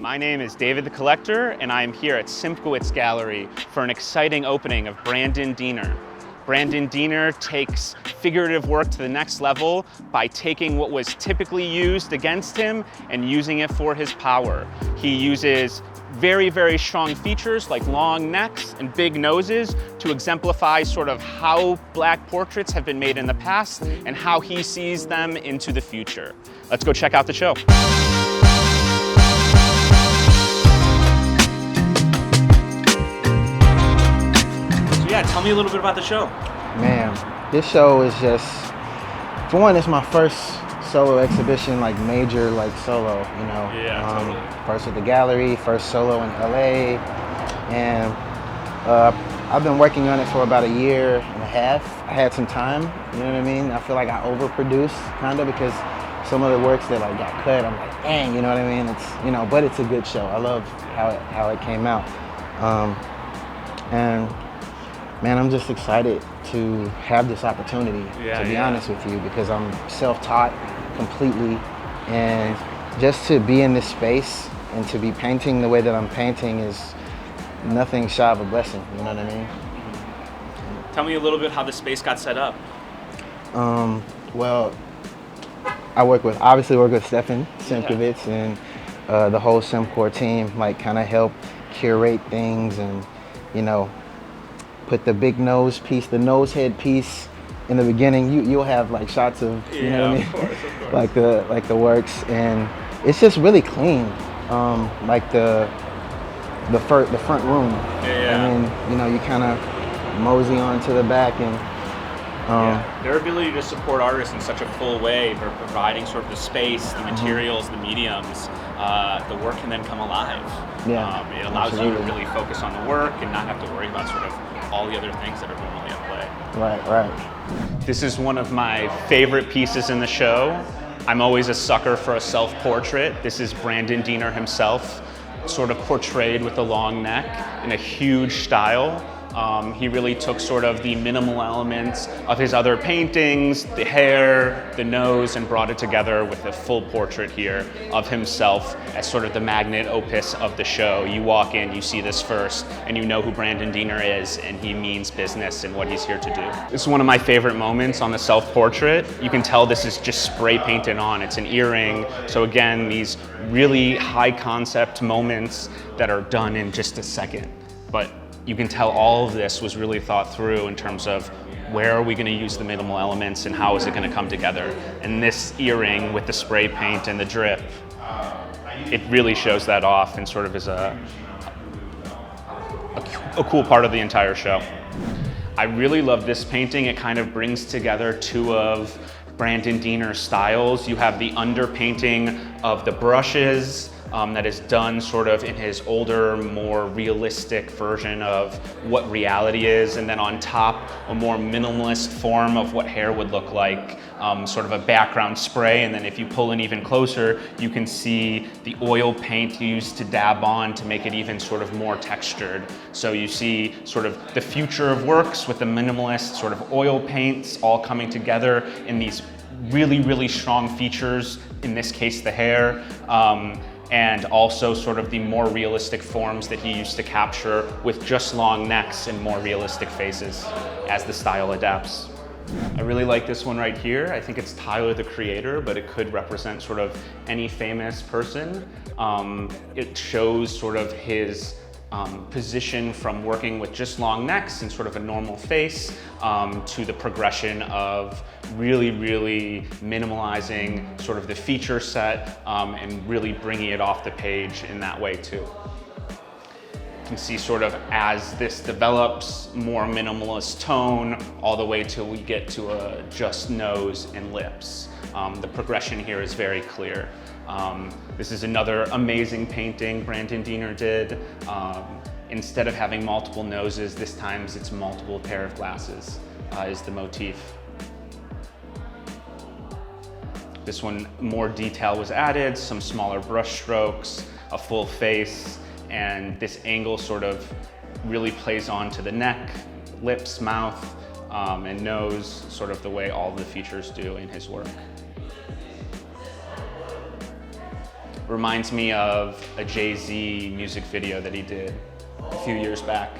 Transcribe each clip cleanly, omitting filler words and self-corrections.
My name is David the Collector, and I am here at Simchowitz Gallery for an exciting opening of Brandon Deener. Brandon Deener takes figurative work to the next level by taking what was typically used against him and using it for his power. He uses very, very strong features like long necks and big noses to exemplify sort of how black portraits have been made in the past and how he sees them into the future. Let's go check out the show. Yeah, tell me a little bit about the show. Man, this show is just, for one, it's my first solo exhibition, like major, like solo, you know. Yeah, totally. First at the gallery, first solo in LA, and I've been working on it for about a year and a half. I had some time, you know what I mean? I feel like I overproduced, kind of, because some of the works that like got cut, I'm like, dang, you know what I mean? It's, you know, but it's a good show. I love how it came out, and man, I'm just excited to have this opportunity, to be honest with you, because I'm self-taught completely, and just to be in this space and to be painting the way that I'm painting is nothing shy of a blessing, you know what I mean? Tell me a little bit how the space got set up. Well, I obviously work with Stefan Simchowitz and the whole Simcore team, like kind of help curate things and, you know, put the big nose piece, the nose head piece in the beginning. You'll have like shots of, you know what I mean? Of course. like the works, and it's just really clean. Like the front room. Yeah. I mean, you know, you kind of mosey on to the back, and their ability to support artists in such a full way, for providing sort of the space, the materials, the mediums, the work can then come alive. Yeah, it allows absolutely. you to really focus on the work and not have to worry about sort of all the other things that are normally at play. Right. This is one of my favorite pieces in the show. I'm always a sucker for a self-portrait. This is Brandon Deener himself, sort of portrayed with a long neck in a huge style. He really took sort of the minimal elements of his other paintings, the hair, the nose, and brought it together with a full portrait here of himself as sort of the magnum opus of the show. You walk in, you see this first, and you know who Brandon Deener is, and he means business and what he's here to do. This is one of my favorite moments on the self-portrait. You can tell this is just spray painted on. It's an earring. So again, these really high concept moments that are done in just a second. But you can tell all of this was really thought through in terms of where are we going to use the minimal elements and how is it going to come together. And this earring with the spray paint and the drip, it really shows that off and sort of is a cool part of the entire show. I really love this painting. It kind of brings together two of Brandon Deener's styles. You have the underpainting of the brushes, that is done sort of in his older, more realistic version of what reality is, and then on top, a more minimalist form of what hair would look like, sort of a background spray, and then if you pull in even closer, you can see the oil paint used to dab on to make it even sort of more textured. So you see sort of the future of works with the minimalist sort of oil paints all coming together in these really, really strong features, in this case, the hair, and also sort of the more realistic forms that he used to capture with just long necks and more realistic faces as the style adapts. I really like this one right here. I think it's Tyler the Creator, but it could represent sort of any famous person. It shows sort of his position from working with just long necks and sort of a normal face to the progression of really, really minimalizing sort of the feature set and really bringing it off the page in that way too. You can see sort of as this develops, more minimalist tone all the way till we get to a just nose and lips. The progression here is very clear. This is another amazing painting Brandon Deener did. Instead of having multiple noses, this time it's multiple pair of glasses is the motif. This one, more detail was added, some smaller brush strokes, a full face, and this angle sort of really plays on to the neck, lips, mouth, and nose, sort of the way all the features do in his work. Reminds me of a Jay-Z music video that he did a few years back.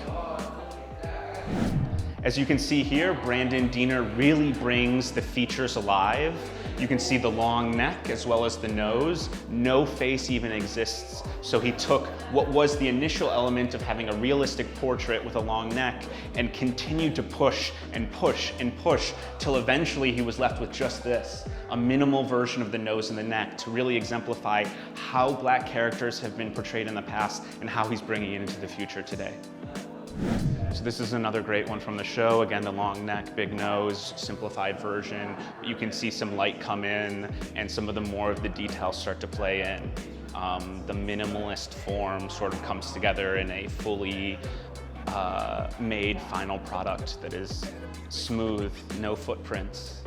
As you can see here, Brandon Deener really brings the features alive. You can see the long neck as well as the nose. No face even exists. So he took what was the initial element of having a realistic portrait with a long neck and continued to push and push and push till eventually he was left with just this, a minimal version of the nose and the neck to really exemplify how Black characters have been portrayed in the past and how he's bringing it into the future today. So this is another great one from the show. Again, the long neck, big nose, simplified version. You can see some light come in and some of the more of the details start to play in. The minimalist form sort of comes together in a fully made final product that is smooth, no footprints.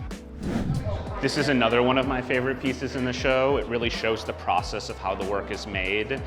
This is another one of my favorite pieces in the show. It really shows the process of how the work is made.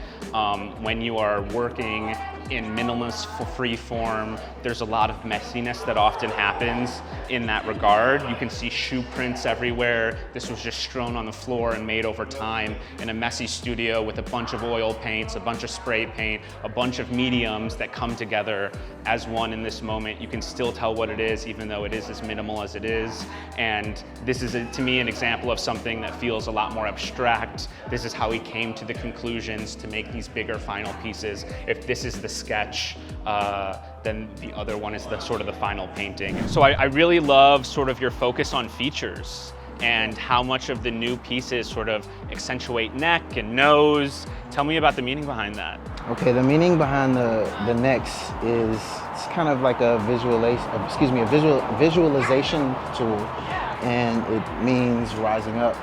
When you are working in minimalist free form, there's a lot of messiness that often happens in that regard. You can see shoe prints everywhere. This was just strewn on the floor and made over time in a messy studio with a bunch of oil paints, a bunch of spray paint, a bunch of mediums that come together as one in this moment. You can still tell what it is, even though it is as minimal as it is. And this is, to me, an example of something that feels a lot more abstract. This is how he came to the conclusions to make these bigger final pieces. If this is the sketch, then the other one is the sort of the final painting. So I really love sort of your focus on features and how much of the new pieces sort of accentuate neck and nose. Tell me about the meaning behind that. Okay, the meaning behind the necks is it's kind of like a visualization tool, and it means rising up,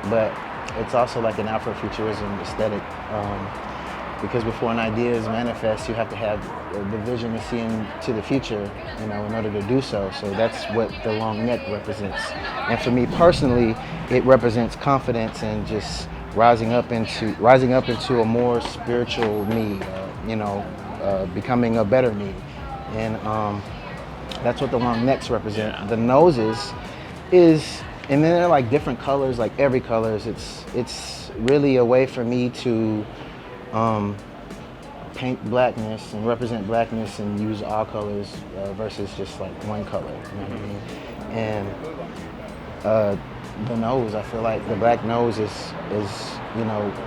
but it's also like an Afrofuturism aesthetic. Because before an idea is manifest, you have to have the vision to see into the future, in order to do so. So that's what the long neck represents. And for me personally, it represents confidence and just rising up into a more spiritual me, becoming a better me. And that's what the long necks represent. Yeah. The noses and then they're like different colors, like every color. It's really a way for me to paint blackness and represent blackness and use all colors versus just like one color, you know what I mean? And the nose, I feel like the black nose is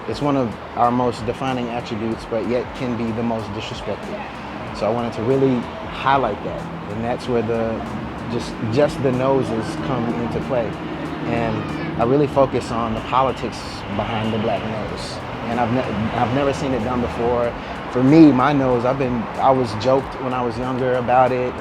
it's one of our most defining attributes, but yet can be the most disrespected. So I wanted to really highlight that, and that's where just the noses come into play. And I really focus on the politics behind the black nose. And I've never seen it done before. For me, my nose, I was joked when I was younger about it,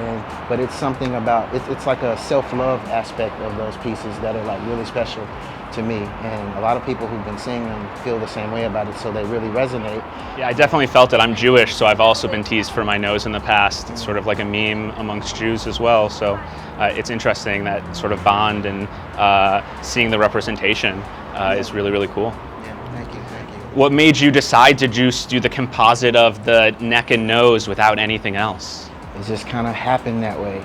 but it's something about it's like a self-love aspect of those pieces that are like really special to me. And a lot of people who've been seeing them feel the same way about it, so they really resonate. Yeah, I definitely felt it. I'm Jewish, so I've also been teased for my nose in the past. It's sort of like a meme amongst Jews as well. So it's interesting, that sort of bond, and seeing the representation is really, really cool. What made you decide to just do the composite of the neck and nose without anything else? It just kind of happened that way,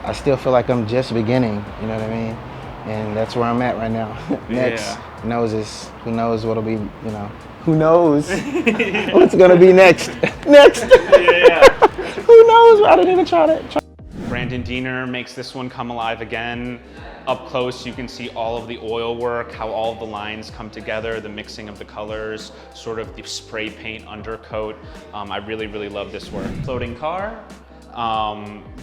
I still feel like I'm just beginning, you know what I mean? And that's where I'm at right now. Next, noses, who knows what'll be, who knows what's gonna be next? Next! Who knows? I didn't even try that. Brandon Deener makes this one come alive again. Up close, you can see all of the oil work, how all of the lines come together, the mixing of the colors, sort of the spray paint undercoat. I really, really love this work. Floating car.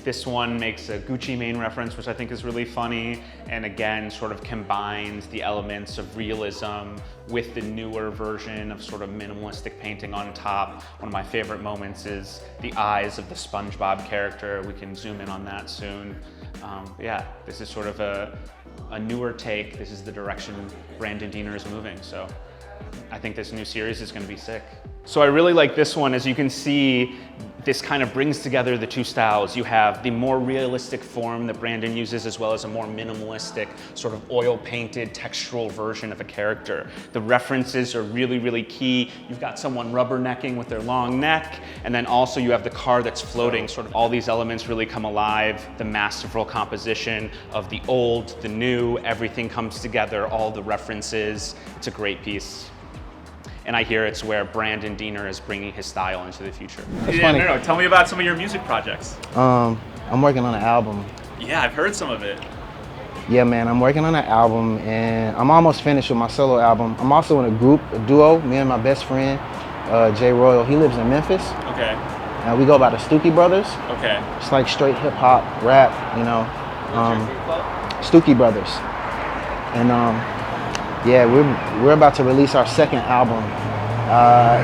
This one makes a Gucci Mane reference, which I think is really funny, and again sort of combines the elements of realism with the newer version of sort of minimalistic painting on top. One of my favorite moments is the eyes of the SpongeBob character. We can zoom in on that soon. Yeah, this is sort of a newer take. This is the direction Brandon Deener is moving, so I think this new series is going to be sick. So I really like this one. As you can see, this kind of brings together the two styles. You have the more realistic form that Brandon uses, as well as a more minimalistic, sort of oil-painted, textural version of a character. The references are really, really key. You've got someone rubbernecking with their long neck, and then also you have the car that's floating. Sort of all these elements really come alive. The masterful composition of the old, the new, everything comes together, all the references. It's a great piece. and I hear it's where Brandon Deener is bringing his style into the future. It's funny. No, tell me about some of your music projects. I'm working on an album. Yeah, I've heard some of it. Yeah, man, I'm working on an album, and I'm almost finished with my solo album. I'm also in a group, a duo, me and my best friend, Jay Royal. He lives in Memphis. Okay. We go by the Stookie Brothers. Okay. It's like straight hip hop, rap, you know. Stookie Brothers. And yeah, we're about to release our second album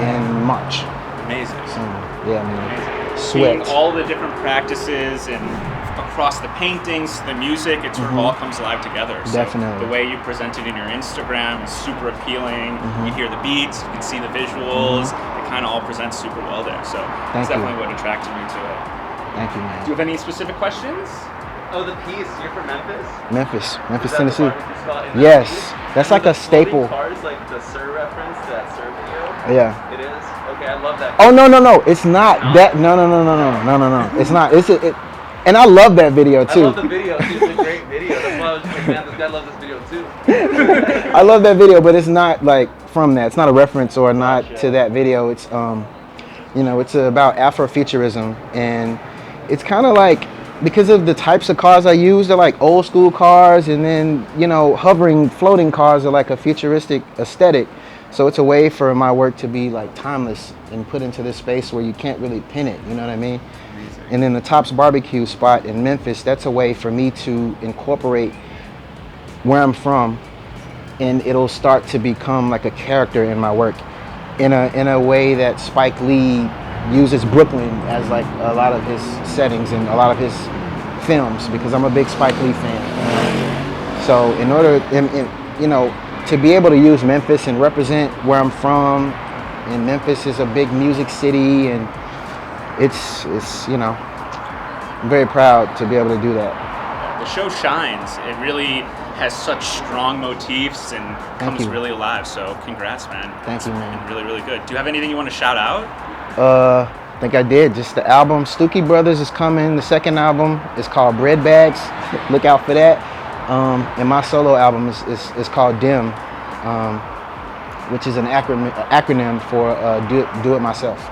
in March. Amazing. So, yeah, man. Seeing Sweat. all the different practices and across the paintings, the music, it sort of all comes alive together. So Definitely. the way you present it in your Instagram is super appealing. You hear the beats, you can see the visuals. It kind of all presents super well there. So Thank it's you. definitely what attracted me to it. Thank you, man. Do you have any specific questions? Oh, the piece. You're from Memphis? Memphis, Is that the Tennessee. barbecue spot in that Yes, piece? that's And like the a staple. floating cars, like the Sir reference to that Sir video. Yeah. It is? Okay, I love that. Oh no, it's not that. No. It's not. And I love that video I too. love the video. It's a great video. That's why I was just like, man, this guy loves this video too. I love that video, but it's not like from that. It's not a reference or not to that video. It's you know, it's about Afrofuturism, and it's kind of like, because of the types of cars I use, they're like old school cars, and then, you know, hovering, floating cars are like a futuristic aesthetic. So it's a way for my work to be like timeless and put into this space where you can't really pin it, you know what I mean? Amazing. And then the Tops Barbecue spot in Memphis, that's a way for me to incorporate where I'm from, and it'll start to become like a character in my work in a way that Spike Lee uses Brooklyn as like a lot of his settings and a lot of his films, because I'm a big Spike Lee fan. So in order, you know, to be able to use Memphis and represent where I'm from, and Memphis is a big music city, and it's you know, I'm very proud to be able to do that. The show shines. It really has such strong motifs and comes you. really alive. So congrats, man. Thank you, man. It's been really, really good. Do you have anything you want to shout out? I think I did. Just the album, Stookie Brothers is coming. The second album is called Bread Bags. Look out for that. And my solo album is called DIM, which is an acronym for Do It Myself.